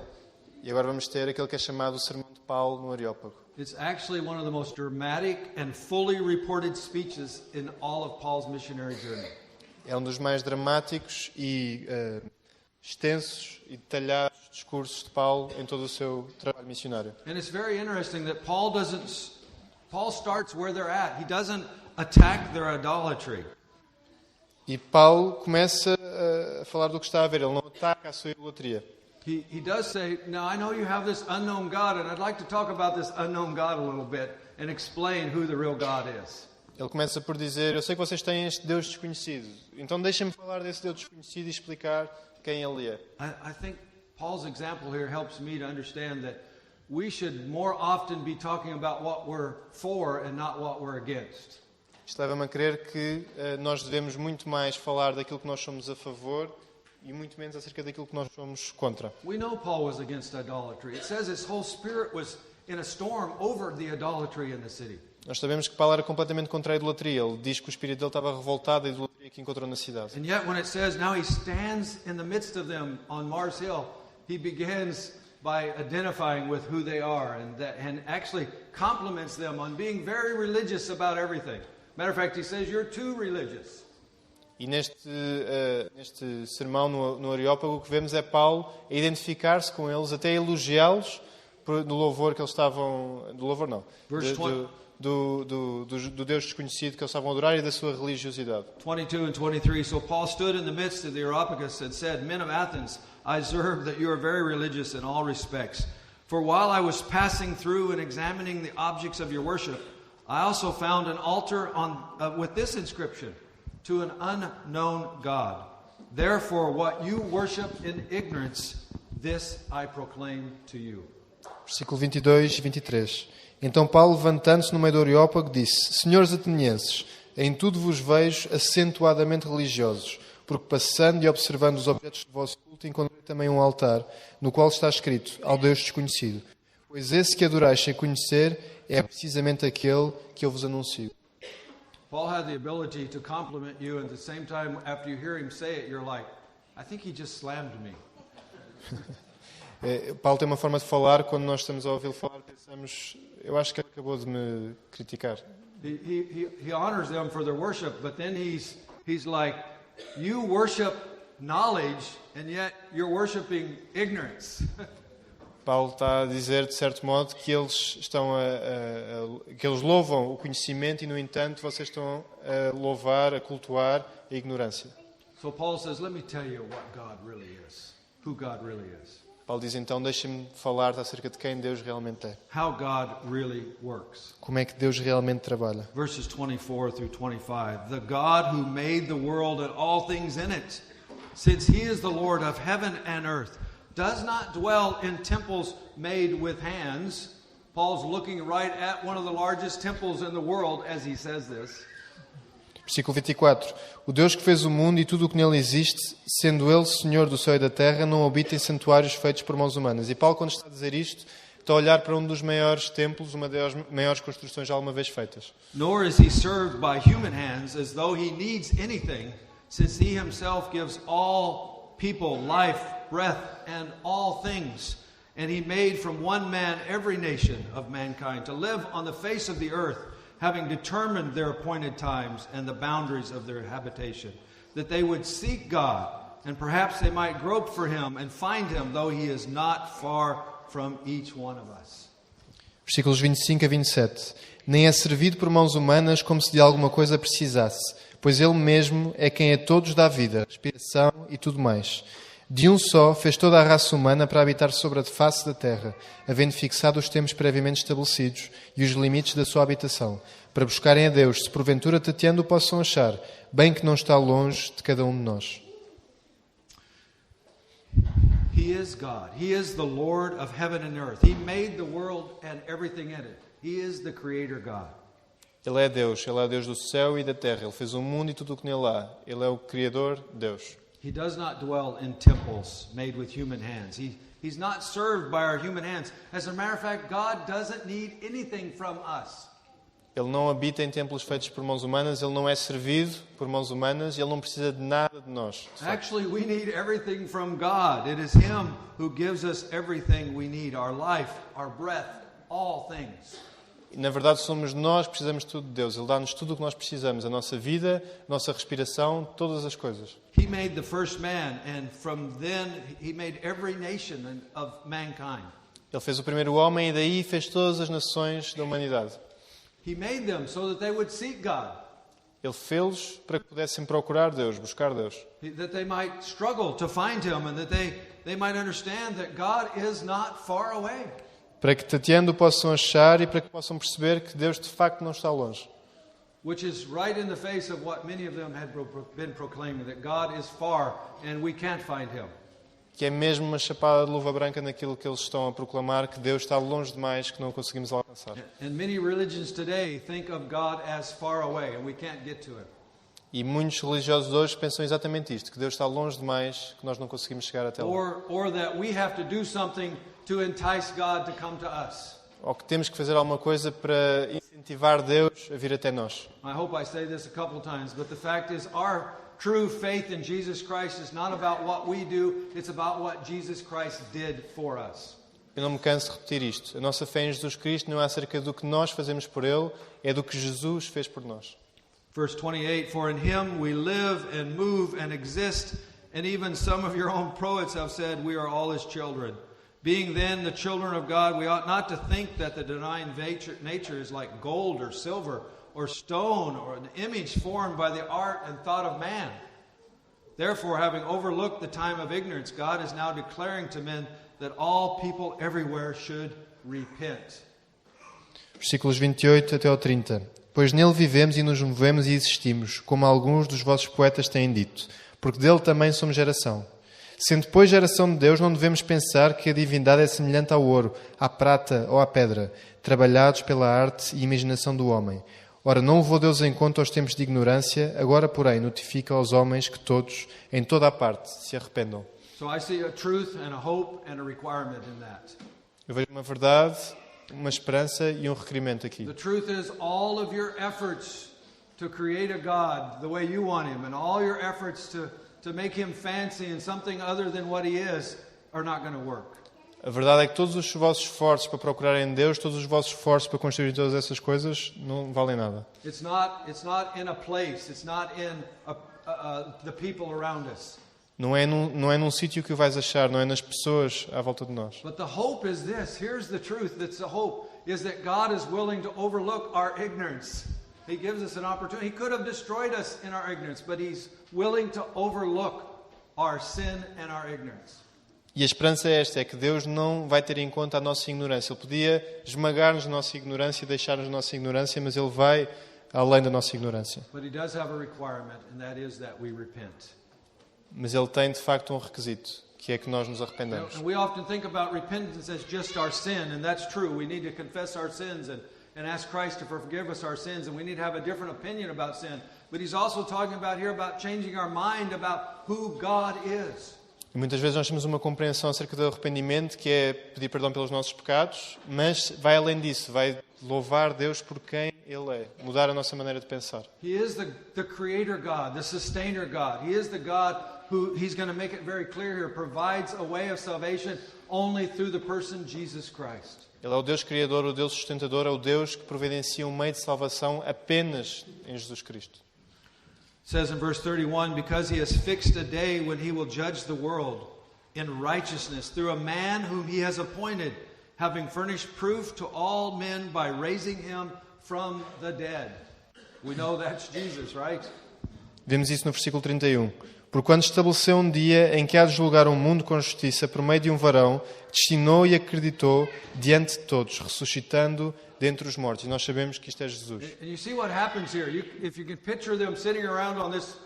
Speaker 3: E agora vamos ter aquele que é chamado o Sermão de Paulo no Areópago.
Speaker 2: It's actually one of the most dramatic and fully reported speeches in all of Paul's missionary journey.
Speaker 3: É um dos mais dramáticos e extensos e detalhados discursos de Paulo em todo o seu trabalho missionário.
Speaker 2: And it's very interesting that Paul starts where they're at. He doesn't attack their idolatry.
Speaker 3: E Paulo começa a falar do que está a ver. Ele não ataca a sua idolatria.
Speaker 2: He does say, now I know you have this unknown God, and I'd like to talk about this unknown God a little bit and explain who the real God is.
Speaker 3: Ele começa por dizer, eu sei que vocês têm este Deus desconhecido, então deixem-me falar desse Deus desconhecido e explicar quem Ele é.
Speaker 2: I think Paul's example here helps me to understand that we should more often be talking about what we're for and not what we're against.
Speaker 3: Isto leva-me a crer que nós devemos muito mais falar daquilo que nós somos a favor e muito menos acerca daquilo que nós somos contra.
Speaker 2: We know Paul was against idolatry. It says his whole spirit was in a storm over the idolatry in the city.
Speaker 3: Nós sabemos que Paulo era completamente contra a idolatria. Ele diz que o espírito dele estava revoltado da idolatria que encontrou na cidade.
Speaker 2: And yet when it says now he stands in the midst of them on Mars Hill, he begins by identifying with who they are and actually compliments them on being very religious about everything. Matter of fact, he says you're too religious.
Speaker 3: E neste sermão no Areópago, o que vemos é Paulo a identificar-se com eles, até elogiá-los do louvor que eles estavam... Do louvor não. Do Deus desconhecido que eles estavam a adorar e da sua religiosidade.
Speaker 2: 22 and 23. So Paul stood in the midst of the Areopagus and said, Men of Athens, I observe that you are very religious in all respects. For while I was passing through and examining the objects of your worship, I also found an altar with this inscription, to an unknown God. Therefore, what you worship in ignorance, this I proclaim to you.
Speaker 3: Versículo 22 e 23. Então Paulo, levantando-se no meio do Areópago, disse: Senhores atenienses, em tudo vos vejo acentuadamente religiosos, porque passando e observando os objetos do vosso culto, encontrei também um altar, no qual está escrito, ao Deus desconhecido. Pois esse que adorais sem conhecer é precisamente aquele que eu vos anuncio.
Speaker 2: Paul had the ability to compliment you, and at the same time, after you hear him say it, you're like, I think he just slammed me.
Speaker 3: Paulo tem uma forma de falar, quando nós estamos a ouvi-lo falar, pensamos, eu acho que ele acabou de me criticar.
Speaker 2: He honors them for their worship, but then he's like, you worship knowledge, and yet you're worshiping ignorance.
Speaker 3: Paulo está a dizer, de certo modo, que eles que eles louvam o conhecimento e, no entanto, vocês estão a louvar, a cultuar a ignorância.
Speaker 2: So Paul says, let me tell you what God really is, who God really is.
Speaker 3: Paulo diz, então, deixem-me falar acerca de quem Deus realmente é.
Speaker 2: How God really works.
Speaker 3: Como é que Deus realmente trabalha.
Speaker 2: Verses 24 through 25. The God who made the world and all things in it, since he is the Lord of heaven and earth, does not dwell in temples made with hands. Paul's looking right at one of the largest temples in the world as he says this.
Speaker 3: Versículo 24. O Deus que fez o mundo e tudo o que nele existe, sendo Ele Senhor do céu e da terra, não habita em santuários feitos por mãos humanas. E Paulo, quando está a dizer isto, está a olhar para um dos maiores templos, uma das maiores construções alguma vez feitas.
Speaker 2: Nor is he served by human hands as though he needs anything, since he himself gives all people life, breath, and all things. And he made from one man every nation of mankind to live on the face of the earth, having determined their appointed times and the boundaries of their habitation, that they would seek God, and perhaps they might grope for him and find him, though he is not far from each one of us.
Speaker 3: Versículos 25 a 27. Nem é servido por mãos humanas como se de alguma coisa precisasse, pois Ele mesmo é quem a todos dá vida, respiração e tudo mais. De um só fez toda a raça humana para habitar sobre a face da terra, havendo fixado os tempos previamente estabelecidos e os limites da sua habitação, para buscarem a Deus, se porventura tateando o possam achar, bem que não está longe de cada um de nós.
Speaker 2: He is God. He is the Lord of heaven and earth. He made the world and everything in it. He is the Creator God.
Speaker 3: Ele é Deus do céu e da terra. Ele fez o mundo e tudo o que nele há. Ele é o Criador, Deus.
Speaker 2: He does not dwell in temples made with human hands. He's not served by our human hands. As a matter of fact, God doesn't need anything from us.
Speaker 3: Ele não habita em templos feitos por mãos humanas, ele não é servido por mãos humanas e ele não precisa de nada de nós.
Speaker 2: Actually, we need everything from God. It is Him who gives us everything we need, our life, our breath, all things.
Speaker 3: Na verdade, somos nós que precisamos de tudo de Deus. Ele dá-nos tudo o que nós precisamos, a nossa vida, a nossa respiração, todas as coisas.
Speaker 2: He made the first man, and from then He made every nation of mankind.
Speaker 3: Ele fez o primeiro homem e daí fez todas as nações da humanidade.
Speaker 2: He made them so that they would seek God.
Speaker 3: Ele fez-los para que pudessem procurar Deus, buscar Deus.
Speaker 2: That they might struggle to find Him, and that they might understand that God is not far away.
Speaker 3: Para que tateando possam achar e para que possam perceber que Deus de facto não está longe.
Speaker 2: which is right in the face of what many of them had been proclaiming, that God is far and we can't find him.
Speaker 3: Que é mesmo uma chapada de luva branca naquilo que eles estão a proclamar, que Deus está longe demais, que não conseguimos alcançar.
Speaker 2: And many religions today think of God as far away and we can't get to him.
Speaker 3: E muitos religiosos hoje pensam exatamente isto, que Deus está longe demais, que nós não conseguimos chegar até lá.
Speaker 2: Or that we have to do something to entice God to come to us.
Speaker 3: Ou que temos que fazer alguma coisa para incentivar Deus a vir até nós.
Speaker 2: I hope I say this a couple times, but the fact is our true faith in Jesus Christ is not about what we do, it's about what Jesus Christ did for us.
Speaker 3: Eu não me canso de repetir isto. A nossa fé em Jesus Cristo não é acerca do que nós fazemos por Ele, é do que Jesus fez por nós.
Speaker 2: Verse 28, for in him we live and move and exist, and even some of your own poets have said we are all his children. Being then the children of God, we ought not to think that the divine nature is like gold or silver or stone or an image formed by the art and thought of man. Therefore, having overlooked the time of ignorance, God is now declaring to men that all people everywhere should repent.
Speaker 3: Versículos 28 até ao 30. Pois nele vivemos e nos movemos e existimos, como alguns dos vossos poetas têm dito, porque dele também somos geração. Sendo, pois, geração de Deus, não devemos pensar que a divindade é semelhante ao ouro, à prata ou à pedra, trabalhados pela arte e imaginação do homem. Ora, não levou Deus em conta os tempos de ignorância, agora, porém, notifica aos homens que todos, em toda a parte, se arrependam.
Speaker 2: So I see a truth and a hope and a requirement in that.
Speaker 3: Eu vejo uma verdade, uma esperança e um requerimento aqui.
Speaker 2: The truth is all of your efforts to create a God the way you want him and all your efforts to make him fancy and something other than what he is are not going to work.
Speaker 3: A verdade é que todos os vossos esforços para procurarem Deus, todos os vossos esforços para construir todas essas coisas não valem nada.
Speaker 2: It's not in a place, it's not in the people around us.
Speaker 3: Não é num sítio que o vais achar, não é nas pessoas à volta de nós.
Speaker 2: But the hope is this. Here's the truth. That's the hope is that God is willing to overlook our ignorance. He gives us an opportunity. He could have destroyed us in our ignorance, but he's willing to overlook our sin and our ignorance.
Speaker 3: E a esperança é esta, é que Deus não vai ter em conta a nossa ignorância. Ele podia esmagar-nos a nossa ignorância e deixar-nos a nossa ignorância, mas Ele vai além da nossa ignorância.
Speaker 2: But he does have a requirement, and that is that we repent.
Speaker 3: Mas Ele tem, de facto, um requisito, que é que nós nos arrependamos.
Speaker 2: And we often think about repentance as just our sin, and that's true. We need to confess our sins and ask Christ to forgive us our sins, and we need to have a different opinion about sin. But he's also talking about here about changing our mind about who God is.
Speaker 3: E muitas vezes nós temos uma compreensão acerca do arrependimento, que é pedir perdão pelos nossos pecados, mas vai além disso, vai louvar Deus por quem Ele é, mudar a nossa maneira de pensar.
Speaker 2: He is the creator God, the sustainer God. He is the God who, he's going to make it very clear here, provides a way of salvation only through the person Jesus Christ.
Speaker 3: Ele é o Deus criador, o Deus sustentador, é o Deus que providencia um meio de salvação apenas em Jesus Cristo.
Speaker 2: It says in verse 31, because he has fixed a day when he will judge the world in righteousness through a man whom he has appointed, having furnished proof to all men by raising him from the dead. We know that's Jesus, right?
Speaker 3: Vemos isso no versículo 31. Porquanto estabeleceu um dia em que há de julgar o mundo com justiça por meio de um varão, destinou e acreditou diante de todos, ressuscitando dentre os mortos. E nós sabemos que isto é Jesus.
Speaker 2: And you see what happens here. If you can picture them sitting around on this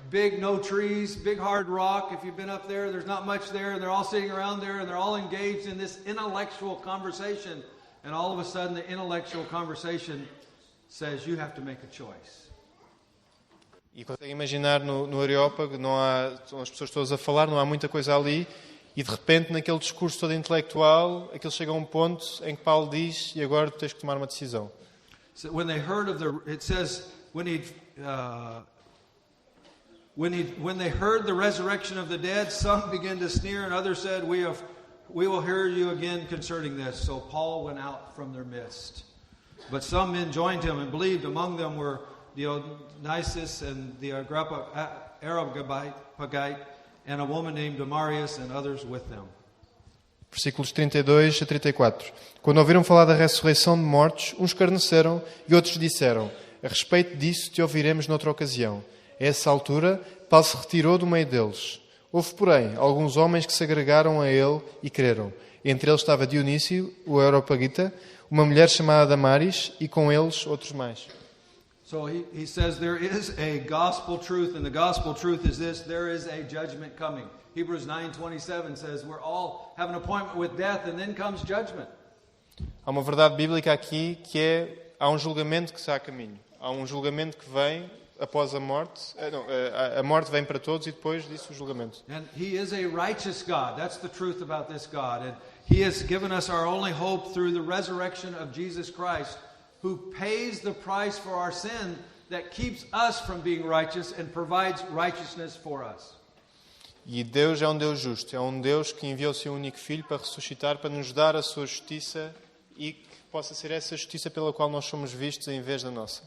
Speaker 2: big, no trees, big hard rock. If you've been up there, there's not much there. And they're all sitting around there and they're all engaged in this intellectual conversation. And all of a sudden the intellectual conversation says you have to make a choice.
Speaker 3: E consegue imaginar no Areópago, estão as pessoas todas a falar, não há muita coisa ali, e de repente naquele discurso todo intelectual, aquilo chega a um ponto em que Paulo diz, e agora tu tens que tomar uma decisão.
Speaker 2: So when they heard of it says when they heard the resurrection of the dead, some began to sneer, and others said, "We will hear you again concerning this." So Paul went out from their midst. But some men joined him and believed. Among them were Dionysius and the Areopagite, and a woman named Damaris, and others with them.
Speaker 3: Versículos 32 a 34. Quando ouviram falar da ressurreição de mortos, uns escarneceram e outros disseram: a respeito disso te ouviremos noutra ocasião. A essa altura, Paulo se retirou do meio deles. Houve, porém, alguns homens que se agregaram a ele e creram. Entre eles estava Dionísio, o Areopagita, uma mulher chamada Damaris, e com eles outros mais.
Speaker 2: So he says there is a gospel truth, and the gospel truth is this: there is a judgment coming. Hebrews 9:27 says we're all have an appointment with death, and then comes judgment.
Speaker 3: Há uma verdade bíblica aqui que é, há um julgamento que está a caminho. Há um julgamento que vem após a morte. A morte vem para todos e depois disso o julgamento.
Speaker 2: And he is a righteous God. That's the truth about this God. And he has given us our only hope through the resurrection of Jesus Christ, who pays the price for our sin that keeps us from being righteous and provides righteousness for us.
Speaker 3: E Deus é um Deus justo. É um Deus que enviou o seu único Filho para ressuscitar, para nos dar a sua justiça e que possa ser essa justiça pela qual nós somos vistos em vez da nossa.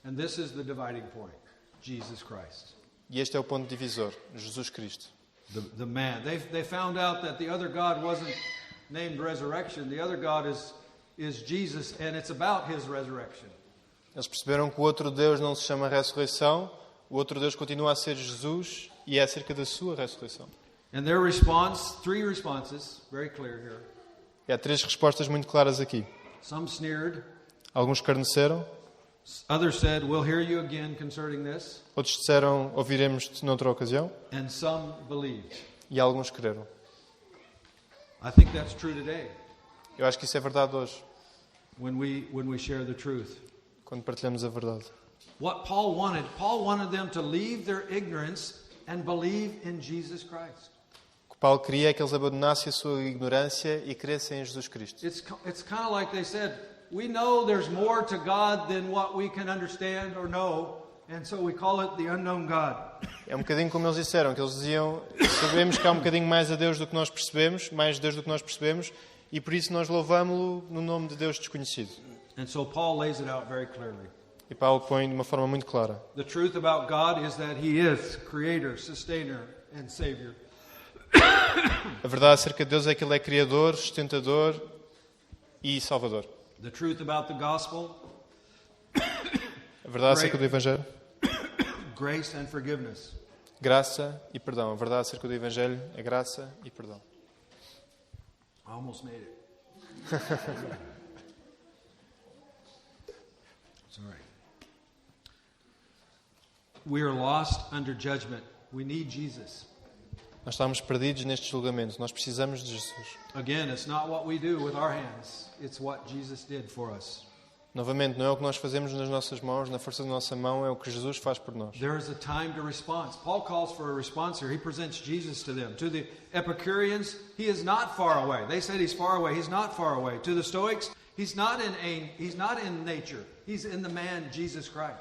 Speaker 2: And this is the dividing point, Jesus Christ.
Speaker 3: E este é o ponto divisor, Jesus Cristo.
Speaker 2: The man. They found out that the other God wasn't named resurrection. The other God is Jesus, and it's about his resurrection.
Speaker 3: Eles perceberam que o outro Deus não se chama ressurreição, o outro Deus continua a ser Jesus e é acerca da sua ressurreição.
Speaker 2: And their response, three responses, very clear here.
Speaker 3: E há três respostas muito claras aqui.
Speaker 2: Some sneered,
Speaker 3: Alguns escarneceram,
Speaker 2: others said, "We'll hear you again concerning this,"
Speaker 3: outros disseram, ouviremos-te noutra ocasião,
Speaker 2: and some believed.
Speaker 3: e alguns creram.
Speaker 2: I think that's true today
Speaker 3: Eu acho que isso é verdade hoje,
Speaker 2: when we share the truth.
Speaker 3: quando partilhamos a verdade.
Speaker 2: What Paul wanted them to leave their ignorance and believe in Jesus Christ.
Speaker 3: O que Paulo queria é que eles abandonassem a sua ignorância e crescem em Jesus Cristo.
Speaker 2: It's kind of like they said, we know there's more to God than what we can understand or know, and so we call it the unknown God.
Speaker 3: É um bocadinho como eles disseram, que eles diziam, sabemos que há um bocadinho mais a Deus do que nós percebemos, mais Deus do que nós percebemos, e por isso nós louvamos-lo no nome de Deus desconhecido.
Speaker 2: And so Paul lays it out very clearly.
Speaker 3: E Paulo põe de uma forma muito clara.
Speaker 2: The truth about God is that He is Creator, Sustainer, and Savior.
Speaker 3: A verdade acerca de Deus é que Ele é Criador, Sustentador e Salvador.
Speaker 2: The truth about the Gospel,
Speaker 3: A verdade acerca do Evangelho,
Speaker 2: grace and forgiveness.
Speaker 3: graça e perdão. A verdade acerca do Evangelho é graça e perdão.
Speaker 2: I almost made it. Sorry. We are lost under judgment. We need Jesus.
Speaker 3: Nós estamos perdidos neste julgamento. Nós precisamos de Jesus.
Speaker 2: Again, it's not what we do with our hands. It's what Jesus did for us.
Speaker 3: Novamente, não é o que nós fazemos nas nossas mãos, na força da nossa mão, é o que Jesus faz por nós.
Speaker 2: There is a time to respond. Paul calls for a response here. He presents Jesus to them. To the Epicureans, he is not far away. They said he's far away. He's not far away. To the Stoics, he's not in nature. He's in the man Jesus Christ.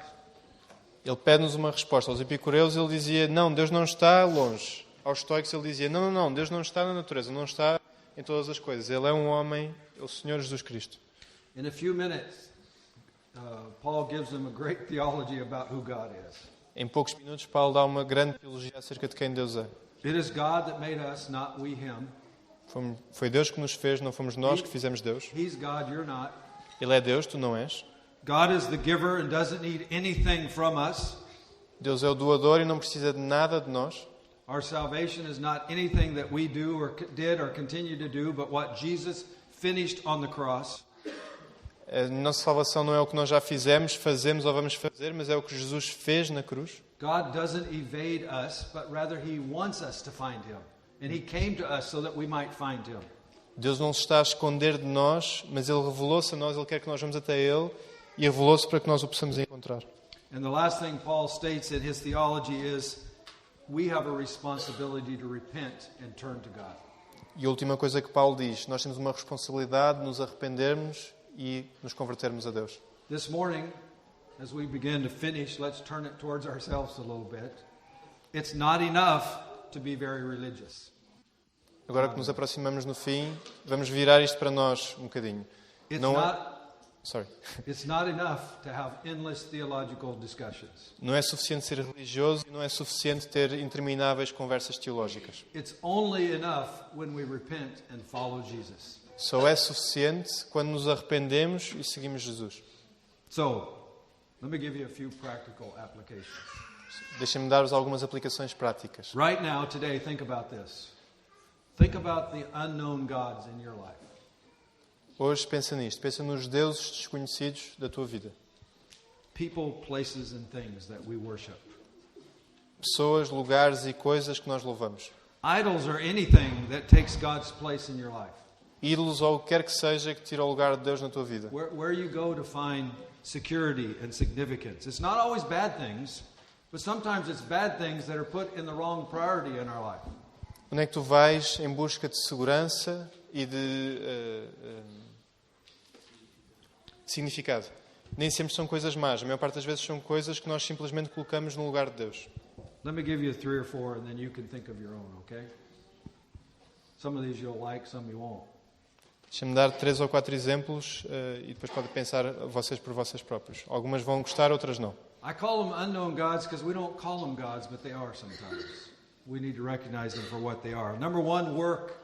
Speaker 3: Ele pede-nos uma resposta. Aos epicureus ele dizia, não, Deus não está longe. Aos estoicos ele dizia, não, Deus não está na natureza, não está em todas as coisas. Ele é um homem, é o Senhor Jesus Cristo.
Speaker 2: In a few minutes, Paul gives them a great theology about who God is.
Speaker 3: Em poucos minutos, Paulo dá uma grande teologia acerca de quem Deus é.
Speaker 2: It is God that made us, not we him.
Speaker 3: Foi Deus que nos fez, não fomos nós que fizemos Deus.
Speaker 2: He's God, you're not.
Speaker 3: Ele é Deus, tu não és.
Speaker 2: God is the giver and doesn't need anything from us.
Speaker 3: Deus é o doador e não precisa de nada de nós.
Speaker 2: Our salvation is not anything that we do or did or continue to do, but what Jesus finished on the cross.
Speaker 3: A nossa salvação não é o que nós já fizemos, fazemos ou vamos fazer, mas é o que Jesus fez na cruz.
Speaker 2: God doesn't evade us, but rather He wants us to find Him. And He came to us so that we might find Him.
Speaker 3: Deus não se está a esconder de nós, mas Ele revelou-se a nós, Ele quer que nós vamos até Ele e revelou-se para que nós o possamos encontrar.
Speaker 2: And the last thing Paul states in his theology is we have a responsibility to repent and turn to God.
Speaker 3: E a última coisa que Paulo diz, nós temos uma responsabilidade de nos arrependermos e nos convertermos a Deus.
Speaker 2: This morning, as we begin to finish, let's turn it towards ourselves a little bit. It's not enough to be very religious.
Speaker 3: Agora que nos aproximamos no fim, vamos virar isto para nós um bocadinho.
Speaker 2: It's not enough to have endless theological discussions.
Speaker 3: Não é suficiente ser religioso e não é suficiente ter intermináveis conversas teológicas.
Speaker 2: It's only enough when we repent and follow Jesus.
Speaker 3: Só é suficiente quando nos arrependemos e seguimos Jesus.
Speaker 2: So, let me give you a few practical applications.
Speaker 3: Deixem-me dar-vos algumas aplicações práticas.
Speaker 2: Right now, today, think about this. Think about the unknown gods in your life.
Speaker 3: Hoje pensa nisto, pensa nos deuses desconhecidos da tua vida.
Speaker 2: people, places, and things that we worship.
Speaker 3: Pessoas, lugares e coisas que nós louvamos.
Speaker 2: Idols are anything that takes God's place in your life.
Speaker 3: Ídolos ou o que quer que seja que tira o lugar de Deus na tua vida.
Speaker 2: Where you go to find security and significance. It's not always bad things, but sometimes it's bad things that are put in the wrong priority in our life.
Speaker 3: Onde é que tu vais em busca de segurança e de significado? Nem sempre são coisas más. A maior parte das vezes são coisas que nós simplesmente colocamos no lugar de Deus.
Speaker 2: Let me give you 3 or 4 and then you can think of your own, okay? Some of these you'll like, some you won't.
Speaker 3: Deixa-me dar 3 ou 4 exemplos e depois podem pensar vocês por vocês próprios. Algumas vão gostar, outras não.
Speaker 2: I call them unknown gods because we don't call them gods, but they are sometimes. We need to recognize them for what they are. Number 1, work.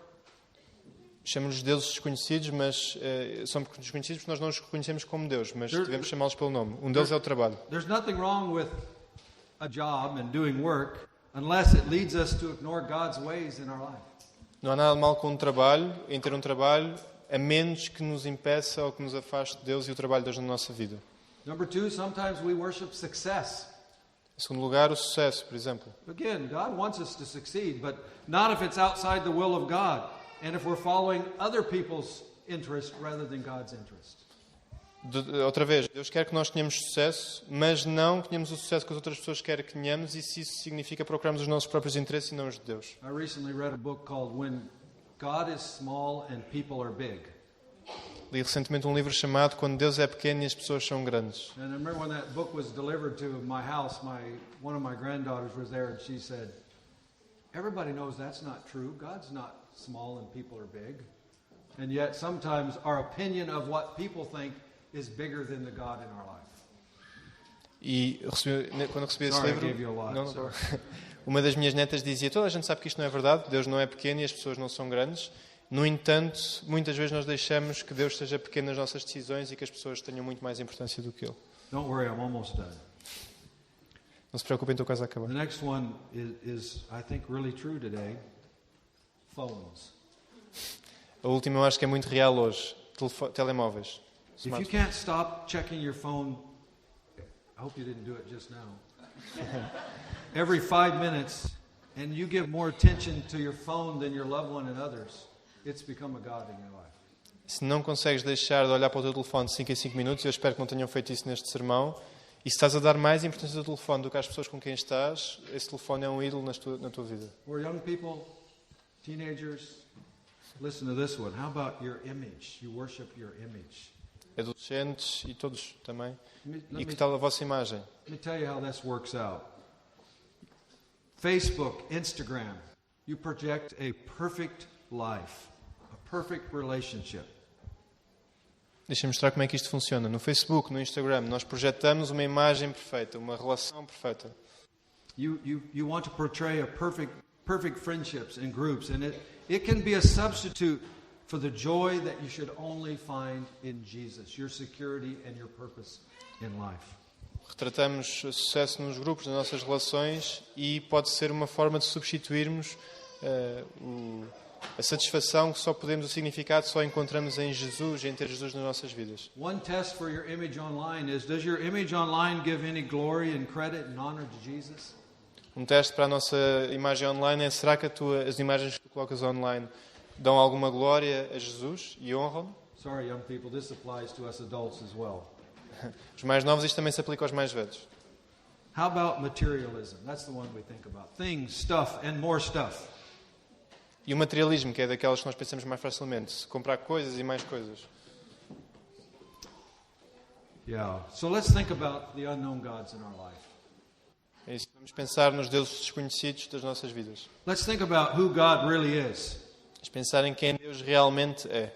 Speaker 3: Chamamos-los deuses desconhecidos, mas são desconhecidos porque nós não os reconhecemos como Deus, mas devemos chamá-los pelo nome. Um deles é o trabalho.
Speaker 2: There's nothing wrong with a job and doing work unless it leads us to ignore God's ways in our life.
Speaker 3: Não há nada de mal com um trabalho, em ter um trabalho, a menos que nos impeça ou que nos afaste de Deus e o trabalho de Deus na nossa vida.
Speaker 2: Number 2, sometimes we worship success.
Speaker 3: Em segundo lugar, o sucesso, por exemplo.
Speaker 2: Again, God wants us to succeed, but not if it's outside the will of God and if we're following other people's interest rather than God's interest.
Speaker 3: Outra vez, Deus quer que nós tenhamos sucesso, mas não que tenhamos o sucesso que as outras pessoas querem que tenhamos, e se isso significa procurarmos os nossos próprios interesses e não os de Deus.
Speaker 2: I recently read a book called When God is Small and People Are Big.
Speaker 3: Li recentemente um livro chamado Quando Deus é Pequeno e as Pessoas São Grandes.
Speaker 2: And I remember when that book was delivered to my house, one of my granddaughters was there and she said, everybody knows that's not true. God's not small and people are big. And yet sometimes our opinion of what people think is bigger than the God in our life.
Speaker 3: E quando recebi esse
Speaker 2: Sorry, I
Speaker 3: livro,
Speaker 2: gave you a lot,
Speaker 3: não, uma das minhas netas dizia: toda a gente sabe que isto não é verdade, Deus não é pequeno e as pessoas não são grandes. No entanto, muitas vezes nós deixamos que Deus seja pequeno nas nossas decisões e que as pessoas tenham muito mais importância do que Ele.
Speaker 2: Don't worry, I'm almost done.
Speaker 3: Não se preocupem, estou quase a acabar.
Speaker 2: The next one is I think, really true today. Phones.
Speaker 3: A última eu acho que é muito real hoje. Telemóveis.
Speaker 2: If you can't stop checking your phone, I hope you didn't do it just now. Every 5 minutes, and you give more attention to your phone than your loved one and others, it's become a God in your life.
Speaker 3: Se não consegues deixar de olhar para o teu telefone de 5 em 5 minutos, eu espero que não tenham feito isso neste sermão, e se estás a dar mais importância ao telefone do que às pessoas com quem estás, esse telefone é um ídolo na tua vida.
Speaker 2: For young people, teenagers, listen to this one. How about your image? You worship your image.
Speaker 3: Adolescentes e todos também.
Speaker 2: Let
Speaker 3: E que
Speaker 2: me
Speaker 3: tal a vossa imagem?
Speaker 2: tell you how this works out. Facebook, Instagram, you project a perfect life, a perfect relationship.
Speaker 3: Deixa-me mostrar como é que isto funciona. No Facebook, no Instagram, nós projetamos uma imagem perfeita, uma relação perfeita.
Speaker 2: You want to portray a perfect friendships and groups, and it can be a substitute for the joy that you should only find in Jesus, your security and your purpose in life.
Speaker 3: Retratamos o sucesso nos grupos, nas nossas relações, e pode ser uma forma de substituirmos a satisfação que só podemos, o significado que só encontramos em Jesus, em ter Jesus nas nossas vidas.
Speaker 2: One test for your image online is, does your image online give any glory and credit and honor to Jesus?
Speaker 3: Um teste para a nossa imagem online é: será que as imagens que tu colocas online dão alguma glória a Jesus e honram?
Speaker 2: Sorry, young people, this applies to us adults as well.
Speaker 3: Os mais novos, isto também se aplica aos mais velhos.
Speaker 2: How about materialism? That's the one we think about. Things, stuff, and more stuff.
Speaker 3: E o materialismo, que é daquelas que nós pensamos mais facilmente: comprar coisas e mais coisas.
Speaker 2: Yeah. So let's think about the unknown gods in our life.
Speaker 3: É isso. Vamos pensar nos deuses desconhecidos das nossas vidas.
Speaker 2: Let's think about who God really is.
Speaker 3: Vamos pensar em quem Deus realmente é.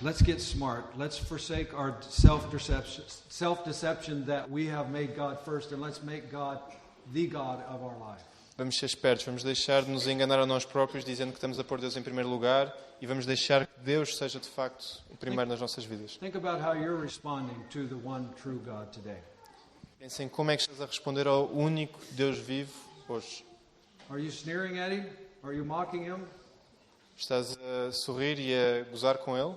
Speaker 2: Let's get smart. Let's forsake our self-deception that we have made God first, and let's make God the God of our life.
Speaker 3: Vamos ser espertos, vamos deixar de nos enganar a nós próprios dizendo que estamos a pôr Deus em primeiro lugar, e vamos deixar que Deus seja de facto o primeiro nas nossas vidas.
Speaker 2: Think about how you're responding to the one true God today.
Speaker 3: Pensem como é que estás a responder ao único Deus vivo hoje.
Speaker 2: Are you sneering at him? Are you mocking him?
Speaker 3: Estás a sorrir e a gozar com Ele?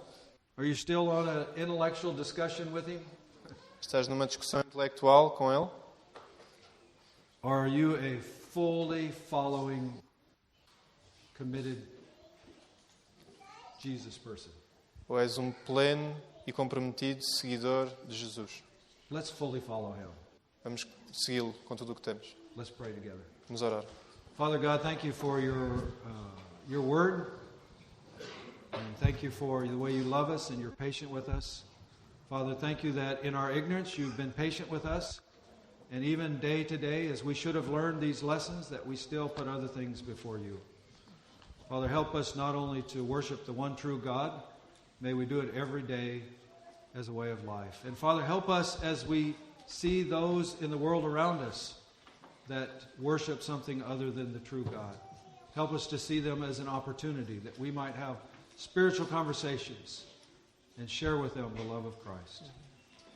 Speaker 2: Are you still on an intellectual discussion with him?
Speaker 3: Estás numa discussão intelectual com ele?
Speaker 2: Or are you a fully following, committed Jesus person?
Speaker 3: Ou és um pleno e comprometido seguidor de Jesus?
Speaker 2: Let's fully follow him.
Speaker 3: Vamos segui-lo com tudo o que temos.
Speaker 2: Let's pray together.
Speaker 3: Vamos orar.
Speaker 2: Father God, thank you for your word. And thank you for the way you love us and you're patient with us. Father, thank you that in our ignorance you've been patient with us. And even day to day, as we should have learned these lessons, that we still put other things before you. Father, help us not only to worship the one true God, may we do it every day as a way of life. And Father, help us as we see those in the world around us that worship something other than the true God. Help us to see them as an opportunity that we might have spiritual conversations and share with them the love of Christ.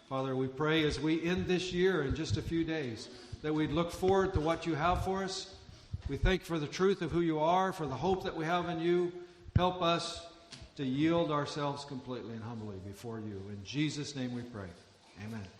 Speaker 2: Father, we pray as we end this year in just a few days that we'd look forward to what you have for us. We thank you for the truth of who you are, for the hope that we have in you. Help us to yield ourselves completely and humbly before you. In Jesus' name we pray. Amen.